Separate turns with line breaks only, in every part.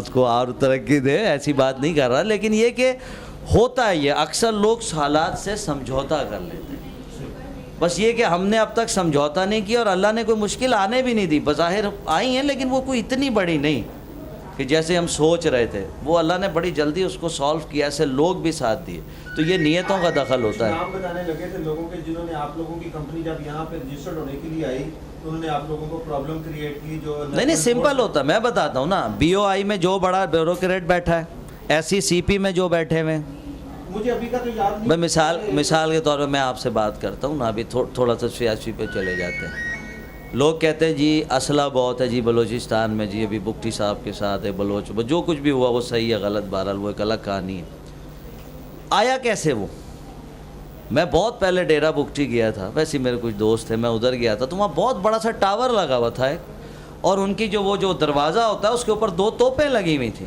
اس کو اور ترقی دے، ایسی بات نہیں کر رہا، لیکن یہ کہ ہوتا ہے یہ اکثر لوگ حالات سے سمجھوتا کر لیتے ہیں، بس یہ کہ ہم نے اب تک سمجھوتا نہیں کیا اور اللہ نے کوئی مشکل آنے بھی نہیں دی، بظاہر آئی ہیں لیکن وہ کوئی اتنی بڑی نہیں کہ جیسے ہم سوچ رہے تھے، وہ اللہ نے بڑی جلدی اس کو سالو کیا، ایسے لوگ بھی ساتھ دیے، تو یہ نیتوں کا دخل ہوتا ہے۔
نام بتانے لگے تھے لوگوں کے جنہوں نے آپ لوگوں کی کمپنی جب یہاں پہ رجسٹرڈ ہونے کے لیے آئی تو انہوں نے آپ لوگوں کو پرابلم کریٹ کی جو
نہیں سمپل ہوتا ہے، میں بتاتا ہوں نا، بی او آئی میں جو بڑا بیوروکریٹ بیٹھا ہے، ایسی سی پی میں جو بیٹھے ہوئے ہیں،
مجھے ابھی کا تو یاد نہیں،
میں مثال کے طور پہ میں آپ سے بات کرتا ہوں نا، ابھی تھوڑا سا سیاسی پہ چلے جاتے ہیں، لوگ کہتے ہیں جی اسلحہ بہت ہے جی بلوچستان میں، جی ابھی بگٹی صاحب کے ساتھ ہے بلوچ، جو کچھ بھی ہوا وہ صحیح ہے غلط، بہرحال وہ ایک الگ کہانی ہے۔ آیا کیسے وہ؟ میں بہت پہلے ڈیرہ بگٹی گیا تھا، ویسے میرے کچھ دوست تھے، میں ادھر گیا تھا تو وہاں بہت بڑا سا ٹاور لگا ہوا تھا ایک، اور ان کی جو دروازہ ہوتا ہے اس کے اوپر 2 توپیں لگی ہوئی تھیں۔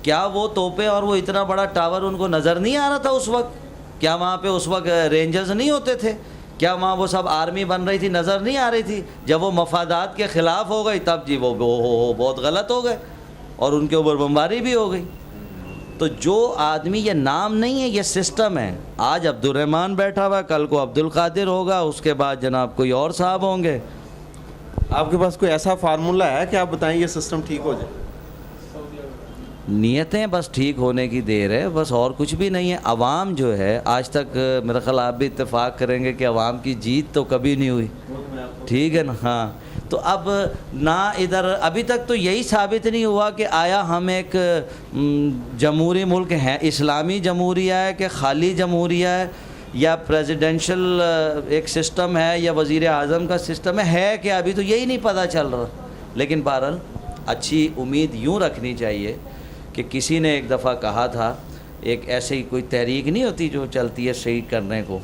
کیا وہ توپیں اور وہ اتنا بڑا ٹاور ان کو نظر نہیں آ رہا تھا اس وقت؟ کیا وہاں پہ اس وقت رینجرز نہیں ہوتے تھے؟ کیا وہاں وہ سب آرمی بن رہی تھی، نظر نہیں آ رہی تھی؟ جب وہ مفادات کے خلاف ہو گئی تب جی وہ بہت غلط ہو گئے اور ان کے اوپر بمباری بھی ہو گئی۔ تو جو آدمی، یہ نام نہیں ہے، یہ سسٹم ہے، آج عبد الرحمن بیٹھا ہوا، کل کو عبد القادر ہوگا، اس کے بعد جناب کوئی اور صاحب ہوں گے۔
آپ کے پاس کوئی ایسا فارمولہ ہے کہ آپ بتائیں یہ سسٹم ٹھیک ہو جائے؟
نیتیں بس ٹھیک ہونے کی دیر ہے، بس اور کچھ بھی نہیں ہے۔ عوام جو ہے آج تک، میرا خیال آپ بھی اتفاق کریں گے کہ عوام کی جیت تو کبھی نہیں ہوئی، ٹھیک ہے نا؟ ہاں، تو اب نہ ادھر ابھی تک تو یہی ثابت نہیں ہوا کہ آیا ہم ایک جمہوری ملک ہیں، اسلامی جمہوریہ ہے کہ خالی جمہوریہ ہے، یا پریزیڈنشل ایک سسٹم ہے یا وزیر اعظم کا سسٹم ہے کہ ابھی تو یہی نہیں پتہ چل رہا۔ لیکن بہرحال اچھی امید یوں رکھنی چاہیے کہ کسی نے ایک دفعہ کہا تھا، ایک ایسے ہی کوئی تحریک نہیں ہوتی جو چلتی ہے شہید کرنے کو،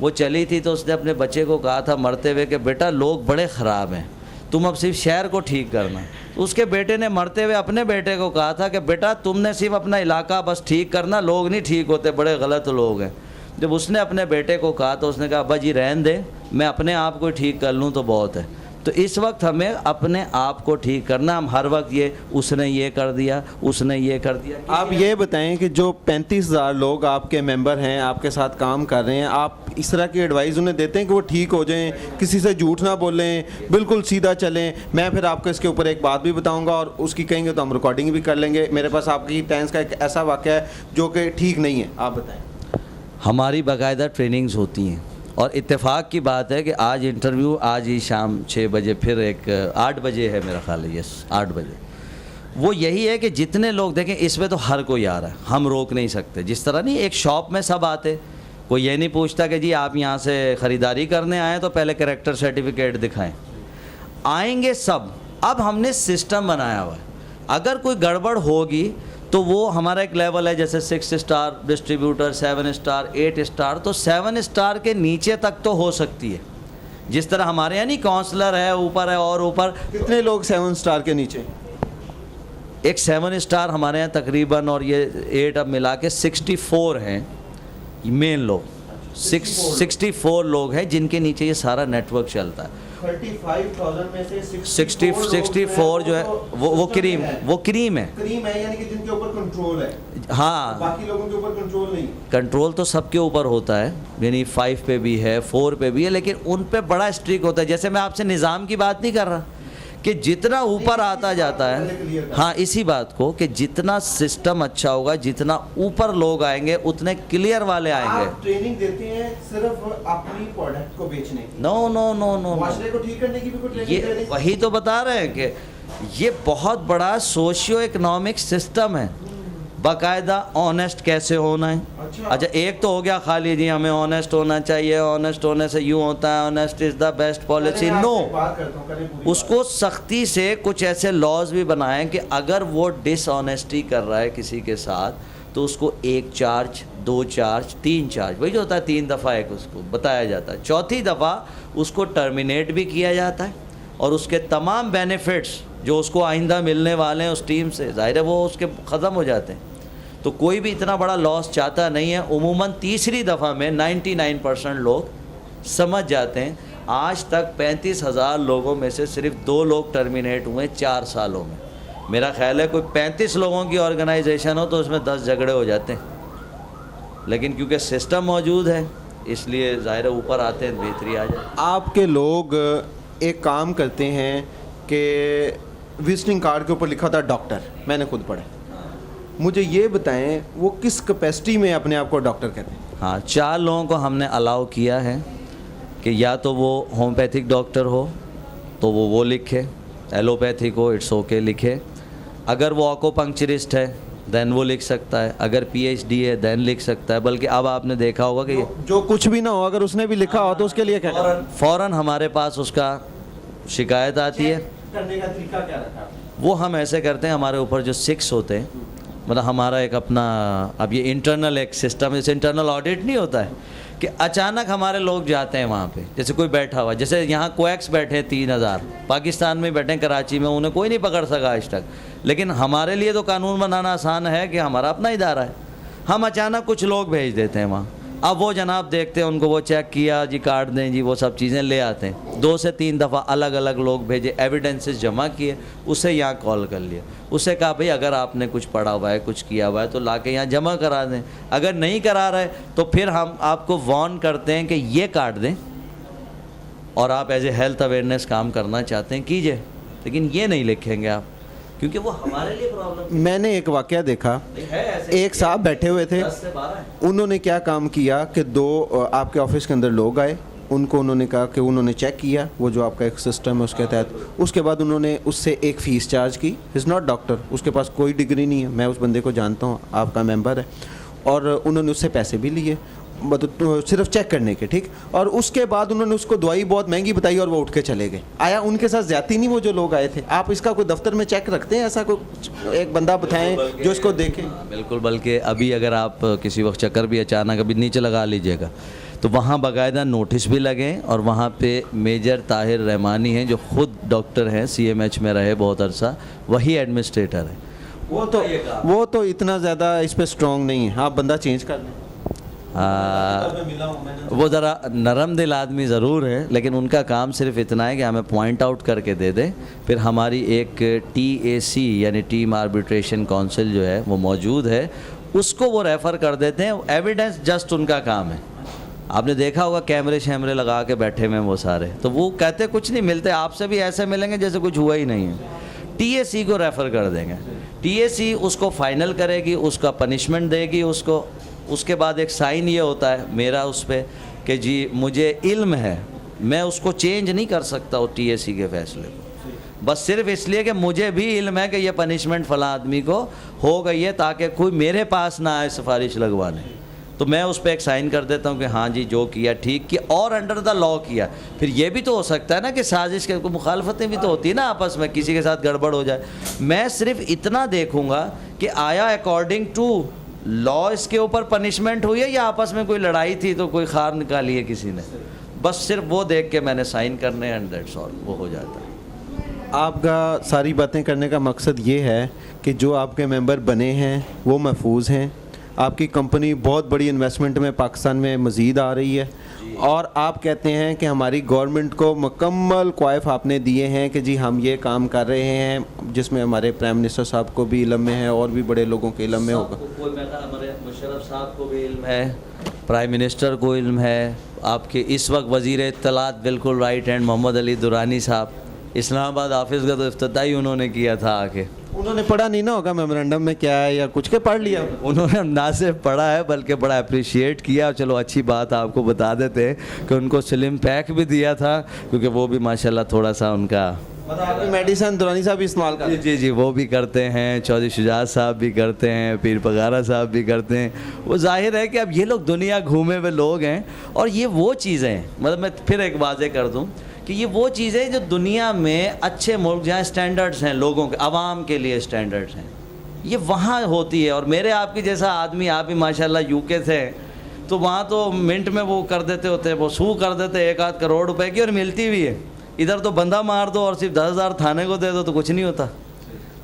وہ چلی تھی تو اس نے اپنے بچے کو کہا تھا مرتے ہوئے کہ بیٹا لوگ بڑے خراب ہیں، تم اب صرف شہر کو ٹھیک کرنا۔ تو اس کے بیٹے نے مرتے ہوئے اپنے بیٹے کو کہا تھا کہ بیٹا تم نے صرف اپنا علاقہ بس ٹھیک کرنا، لوگ نہیں ٹھیک ہوتے، بڑے غلط لوگ ہیں۔ جب اس نے اپنے بیٹے کو کہا تو اس نے کہا ابا جی رہن دے، میں اپنے آپ کو ٹھیک کر لوں تو بہت ہے۔ تو اس وقت ہمیں اپنے آپ کو ٹھیک کرنا، ہم ہر وقت یہ اس نے یہ کر دیا، اس نے یہ کر دیا۔
آپ یہ بتائیں کہ جو 35,000 لوگ آپ کے ممبر ہیں، آپ کے ساتھ کام کر رہے ہیں، آپ اس طرح کی ایڈوائز انہیں دیتے ہیں کہ وہ ٹھیک ہو جائیں، کسی سے جھوٹ نہ بولیں، بالکل سیدھا چلیں؟ میں پھر آپ کو اس کے اوپر ایک بات بھی بتاؤں گا اور اس کی کہیں گے تو ہم ریکارڈنگ بھی کر لیں گے۔ میرے پاس آپ کی ٹینس کا ایک ایسا واقعہ ہے جو کہ ٹھیک نہیں ہے، آپ بتائیں۔
ہماری باقاعدہ ٹریننگز ہوتی ہیں، اور اتفاق کی بات ہے کہ آج انٹرویو آج ہی شام 6 بجے، پھر ایک 8 بجے ہے میرا خیال ہے، یس 8 بجے۔ وہ یہی ہے کہ جتنے لوگ دیکھیں اس میں تو ہر کوئی آ رہا ہے، ہم روک نہیں سکتے۔ جس طرح نہیں ایک شاپ میں سب آتے، کوئی یہ نہیں پوچھتا کہ جی آپ یہاں سے خریداری کرنے آئیں تو پہلے کریکٹر سرٹیفکیٹ دکھائیں، آئیں گے سب۔ اب ہم نے سسٹم بنایا ہوا ہے، اگر کوئی گڑبڑ ہوگی تو وہ ہمارا ایک لیول ہے، جیسے 6 اسٹار ڈسٹریبیوٹر، 7 اسٹار، 8 اسٹار، تو 7 اسٹار کے نیچے تک تو ہو سکتی ہے، جس طرح ہمارے یہاں نہیں کونسلر ہے اوپر ہے اور اوپر۔
کتنے لوگ 7 اسٹار کے نیچے؟
ایک 7 اسٹار ہمارے یہاں تقریباً، اور یہ 8 اب ملا کے 64 ہیں مین لوگ، 64 لوگ ہیں جن کے نیچے یہ سارا نیٹ ورک چلتا ہے۔
35,000 میں سے
64 جو ہے وہ کریم ہے،
کریم ہے، یعنی کہ جن کے اوپر کنٹرول ہے،
ہاں
باقی لوگوں کے اوپر کنٹرول نہیں۔
کنٹرول تو سب کے اوپر ہوتا ہے، یعنی 5 پہ بھی ہے، 4 پہ بھی ہے، لیکن ان پہ بڑا اسٹرک ہوتا ہے۔ جیسے میں آپ سے نظام کی بات نہیں کر رہا کہ جتنا اوپر آتا جاتا ہے، ہاں اسی بات کو کہ جتنا سسٹم اچھا ہوگا، جتنا اوپر لوگ آئیں گے اتنے کلیئر والے آئیں گے۔
آپ ٹریننگ دیتے ہیں صرف اپنی پروڈکٹ کو بیچنے کی؟
نو نو نو نو،
معاشرے کو ٹھیک کرنے کی بھی کوئی ٹریننگ
یہ
دے رہے ہیں؟
وہی تو بتا رہے ہیں کہ یہ بہت بڑا سوشیو اکنامک سسٹم ہے، باقاعدہ آنیسٹ کیسے ہونا ہے۔ اچھا ایک تو ہو گیا خالی جی ہمیں آنیسٹ ہونا چاہیے، آنیسٹ ہونے سے یوں ہوتا ہے، honest is the best policy, no. اس کو سختی سے کچھ ایسے لاز بھی بنائیں کہ اگر وہ ڈس آنیسٹی کر رہا ہے کسی کے ساتھ تو اس کو 1 چارج، 2 چارج، 3 چارج، وہی جو ہوتا ہے 3 دفعہ ایک اس کو بتایا جاتا ہے، 4تھی دفعہ اس کو ٹرمینیٹ بھی کیا جاتا ہے، اور اس کے تمام بینیفٹس جو اس کو آئندہ ملنے والے ہیں اس ٹیم سے، ظاہر ہے وہ اس کے ختم ہو جاتے ہیں۔ تو کوئی بھی اتنا بڑا لاس چاہتا نہیں ہے، عموماً تیسری دفعہ میں 99% لوگ سمجھ جاتے ہیں۔ آج تک 35,000 لوگوں میں سے صرف 2 لوگ ٹرمینیٹ ہوئے 4 سالوں میں، میرا خیال ہے کوئی 35 لوگوں کی آرگنائزیشن ہو تو اس میں 10 جھگڑے ہو جاتے ہیں، لیکن کیونکہ سسٹم موجود ہے اس لیے ظاہر اوپر آتے ہیں بہتری آ جائے۔
آپ کے لوگ ایک کام کرتے ہیں کہ وزٹنگ کارڈ کے اوپر لکھا تھا ڈاکٹر، میں نے خود پڑھا، مجھے یہ بتائیں وہ کس کیپیسٹی میں اپنے آپ کو ڈاکٹر کہتے ہیں؟
ہاں 4 لوگوں کو ہم نے الاؤ کیا ہے کہ یا تو وہ ہومیوپیتھک ڈاکٹر ہو تو وہ لکھے، ایلوپیتھک ہو اٹس اوکے لکھے، اگر وہ آکوپنکچرسٹ ہے دین وہ لکھ سکتا ہے، اگر پی ایچ ڈی ہے دین لکھ سکتا ہے، بلکہ اب آپ نے دیکھا ہوگا کہ
جو کچھ بھی نہ ہو اگر اس نے بھی لکھا ہو تو اس کے لیے کیا
فوراً ہمارے پاس اس کا شکایت آتی ہے۔
کرنے کا طریقہ کیا رکھا؟
وہ ہم ایسے کرتے ہیں، ہمارے اوپر جو 6 ہوتے ہیں، مطلب ہمارا ایک اپنا اب یہ انٹرنل ایک سسٹم، جیسے انٹرنل آڈٹ نہیں ہوتا ہے کہ اچانک ہمارے لوگ جاتے ہیں وہاں پہ، جیسے کوئی بیٹھا ہوا، جیسے یہاں کویکس بیٹھے 3000 پاکستان میں بیٹھے کراچی میں، انہیں کوئی نہیں پکڑ سکا آج تک، لیکن ہمارے لیے تو قانون بنانا آسان ہے کہ ہمارا اپنا ادارہ ہے، ہم اچانک کچھ لوگ بھیج دیتے ہیں وہاں، اب وہ جناب دیکھتے ہیں، ان کو وہ چیک کیا جی کارڈ دیں جی، وہ سب چیزیں لے آتے ہیں، 2 سے 3 دفعہ الگ الگ لوگ بھیجے، ایویڈنسز جمع کیے، اسے یہاں کال کر لیا، اسے کہا بھئی اگر آپ نے کچھ پڑھا ہوا ہے کچھ کیا ہوا ہے تو لا کے یہاں جمع کرا دیں، اگر نہیں کرا رہے تو پھر ہم آپ کو وارن کرتے ہیں کہ یہ کارڈ دیں، اور آپ ایز اے ہیلتھ اویئرنیس کام کرنا چاہتے ہیں کیجئے، لیکن یہ نہیں لکھیں گے آپ، کیونکہ وہ ہمارے لیے پرابلم
میں نے ایک واقعہ دیکھا، ایک صاحب بیٹھے ہوئے تھے،
10 سے 12 ہے۔
انہوں نے کیا کام کیا کہ 2 آپ کے آفس کے اندر لوگ آئے، ان کو انہوں نے کہا کہ انہوں نے چیک کیا وہ جو آپ کا ایک سسٹم ہے اس کے تحت، اس کے بعد انہوں نے اس سے ایک فیس چارج کی، از ناٹ ڈاکٹر، اس کے پاس کوئی ڈگری نہیں ہے، میں اس بندے کو جانتا ہوں، آپ کا ممبر ہے، اور انہوں نے اس سے پیسے بھی لیے صرف چیک کرنے کے، ٹھیک، اور اس کے بعد انہوں نے اس کو دوائی بہت مہنگی بتائی اور وہ اٹھ کے چلے گئے۔ آیا ان کے ساتھ زیادتی نہیں وہ جو لوگ آئے تھے؟ آپ اس کا کوئی دفتر میں چیک رکھتے ہیں ایسا کوئی ایک بندہ بتائیں جو اس کو دیکھے؟
بالکل، بلکہ ابھی اگر آپ کسی وقت چکر بھی اچانک ابھی نیچے لگا لیجئے گا تو وہاں باقاعدہ نوٹس بھی لگیں، اور وہاں پہ میجر طاہر رحمانی ہیں جو خود ڈاکٹر ہیں، سی ایم ایچ میں رہے بہت عرصہ، وہی ایڈمنسٹریٹر ہیں،
وہ تو اتنا زیادہ اس پہ سٹرونگ نہیں ہے، آپ بندہ چینج کر لیں۔
وہ ذرا نرم دل آدمی ضرور ہے، لیکن ان کا کام صرف اتنا ہے کہ ہمیں پوائنٹ آؤٹ کر کے دے دیں، پھر ہماری ایک TAC یعنی ٹیم آربیٹریشن کونسل جو ہے وہ موجود ہے، اس کو وہ ریفر کر دیتے ہیں، ایویڈنس جسٹ ان کا کام ہے۔ آپ نے دیکھا ہوگا کیمرے شیمرے لگا کے بیٹھے ہوئے وہ سارے، تو وہ کہتے کچھ نہیں، ملتے آپ سے بھی ایسے ملیں گے جیسے کچھ ہوا ہی نہیں ہے، TAC کو ریفر کر دیں گے، TAC اس کو فائنل کرے گی، اس کا پنشمنٹ دے گی اس کو، اس کے بعد ایک سائن یہ ہوتا ہے میرا اس پہ کہ جی مجھے علم ہے، میں اس کو چینج نہیں کر سکتا وہ TAC کے فیصلے کو، بس صرف اس لیے کہ مجھے بھی علم ہے کہ یہ پنشمنٹ فلاں آدمی کو ہو گئی ہے، تاکہ کوئی میرے پاس نہ آئے سفارش لگوانے، تو میں اس پہ ایک سائن کر دیتا ہوں کہ ہاں جی جو کیا ٹھیک کیا اور انڈر دا لا کیا۔ پھر یہ بھی تو ہو سکتا ہے نا کہ سازش کے مخالفتیں بھی تو ہوتی ہیں نا آپس میں، کسی کے ساتھ گڑبڑ ہو جائے، میں صرف اتنا دیکھوں گا کہ آیا اکارڈنگ ٹو لا اس کے اوپر پنشمنٹ ہوئی ہے یا آپس میں کوئی لڑائی تھی تو کوئی خار نکالی ہے کسی نے، بس صرف وہ دیکھ کے میں نے سائن کرنے اینڈ دیٹس آل، وہ ہو جاتا ہے۔
آپ کا ساری باتیں کرنے کا مقصد یہ ہے کہ جو آپ کے ممبر بنے ہیں وہ محفوظ ہیں، آپ کی کمپنی بہت بڑی انویسٹمنٹ میں پاکستان میں مزید آ رہی ہے، اور آپ کہتے ہیں کہ ہماری گورنمنٹ کو مکمل کوائف آپ نے دیے ہیں کہ جی ہم یہ کام کر رہے ہیں، جس میں ہمارے پرائم منسٹر صاحب کو بھی علم میں ہے اور بھی بڑے لوگوں کے علم میں ہوگا،
ہمارے مشرف صاحب کو بھی علم ہے، پرائم منسٹر کو علم ہے، آپ کے اس وقت وزیر اطلاعات بالکل رائٹ ہینڈ محمد علی درانی صاحب، اسلام آباد آفس کا تو افتتاحی انہوں نے کیا تھا آ کے،
انہوں نے پڑھا نہیں نا ہوگا میمورنڈم میں کیا ہے یا کچھ کے پڑھ لیا،
انہوں نے نہ صرف پڑھا ہے بلکہ بڑا اپریشیٹ کیا، چلو اچھی بات آپ کو بتا دیتے ہیں کہ ان کو سلم پیک بھی دیا تھا، کیونکہ وہ بھی ماشاءاللہ تھوڑا سا ان کا
میڈیسن درانی صاحب استعمال کرتے ہیں،
جی جی وہ بھی کرتے ہیں، چودھری شجاعت صاحب بھی کرتے ہیں، پیر پگارا صاحب بھی کرتے ہیں، وہ ظاہر ہے کہ اب یہ لوگ دنیا گھومے ہوئے لوگ ہیں، اور یہ وہ چیزیں ہیں، مطلب میں پھر ایک واضح کر دوں کہ یہ وہ چیزیں جو دنیا میں اچھے ملک جہاں اسٹینڈرڈز ہیں لوگوں کے، عوام کے لیے اسٹینڈرڈز ہیں، یہ وہاں ہوتی ہے، اور میرے آپ کی جیسا آدمی، آپ بھی ماشاءاللہ UK تھے تو وہاں تو منٹ میں وہ کر دیتے ہوتے، وہ سو کر دیتے 1-8 کروڑ روپے کی، اور ملتی بھی ہے، ادھر تو بندہ مار دو اور صرف 10,000 تھانے کو دے دو تو کچھ نہیں ہوتا،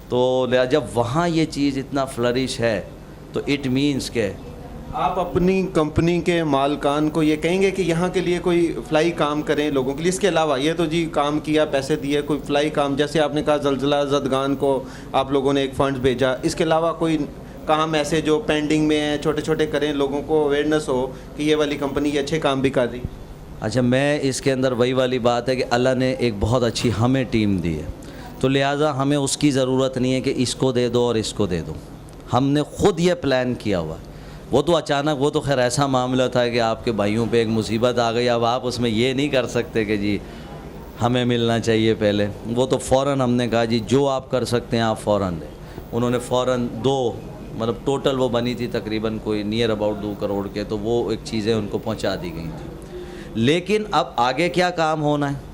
تو جب وہاں یہ چیز اتنا فلرش ہے تو اٹ مینس کہ
آپ اپنی کمپنی کے مالکان کو یہ کہیں گے کہ یہاں کے لیے کوئی فلائی کام کریں لوگوں کے لیے؟ اس کے علاوہ یہ تو جی کام کیا، پیسے دیے، کوئی فلائی کام جیسے آپ نے کہا زلزلہ زدگان کو آپ لوگوں نے ایک فنڈ بھیجا، اس کے علاوہ کوئی کام ایسے جو پینڈنگ میں ہیں چھوٹے چھوٹے کریں، لوگوں کو اویئرنیس ہو کہ یہ والی کمپنی یہ اچھے کام بھی کر رہی؟
اچھا، میں اس کے اندر وہی والی بات ہے کہ اللہ نے ایک بہت اچھی ہمیں ٹیم دی ہے، تو لہٰذا ہمیں اس کی ضرورت نہیں ہے کہ اس کو دے دو اور اس کو دے دو. ہم نے خود یہ پلان کیا ہوا. وہ تو اچانک، وہ تو خیر ایسا معاملہ تھا کہ آپ کے بھائیوں پہ ایک مصیبت آ گئی. اب آپ اس میں یہ نہیں کر سکتے کہ جی ہمیں ملنا چاہیے پہلے. وہ تو فوراً ہم نے کہا جی جو آپ کر سکتے ہیں آپ فوراً دیں. انہوں نے فوراً 2 مطلب ٹوٹل وہ بنی تھی تقریباً کوئی نیئر اباؤٹ 2 کروڑ کے، تو وہ ایک چیزیں ان کو پہنچا دی گئی تھیں. لیکن اب آگے کیا کام ہونا ہے،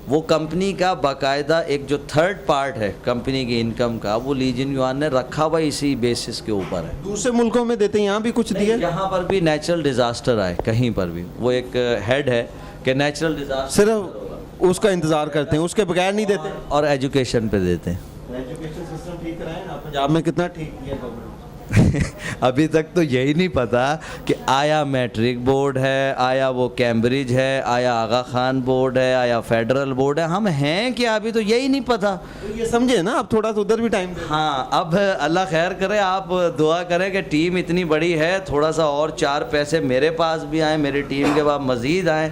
وہ کمپنی کا باقاعدہ ایک جو تھرڈ پارٹ ہے کمپنی کی انکم کا، وہ لیجن یوان نے رکھا ہوا اسی بیسس کے اوپر ہے.
دوسرے ملکوں میں دیتے ہیں، یہاں بھی کچھ دیے؟
یہاں پر بھی نیچرل ڈیزاسٹر آئے کہیں پر بھی وہ ایک ہیڈ ہے کہ نیچرل ڈیزاسٹر
صرف اس کا انتظار کرتے ہیں، اس کے بغیر نہیں دیتے؟
اور ایجوکیشن پہ دیتے ہیں.
ایجوکیشن سسٹم ٹھیک کرائیں نا، پنجاب میں کتنا ٹھیک کیا گورنمنٹ؟
ابھی تک تو یہی نہیں پتا کہ آیا میٹرک بورڈ ہے، آیا وہ کیمبرج ہے، آیا آغا خان بورڈ ہے، آیا فیڈرل بورڈ ہے. ہم ہیں کیا ابھی تو یہی نہیں پتا.
یہ سمجھے نا، اب تھوڑا سا ادھر بھی ٹائم دیں.
ہاں، اب اللہ خیر کرے. آپ دعا کریں کہ ٹیم اتنی بڑی ہے، تھوڑا سا اور 4 پیسے میرے پاس بھی آئیں، میری ٹیم کے بعد مزید آئیں.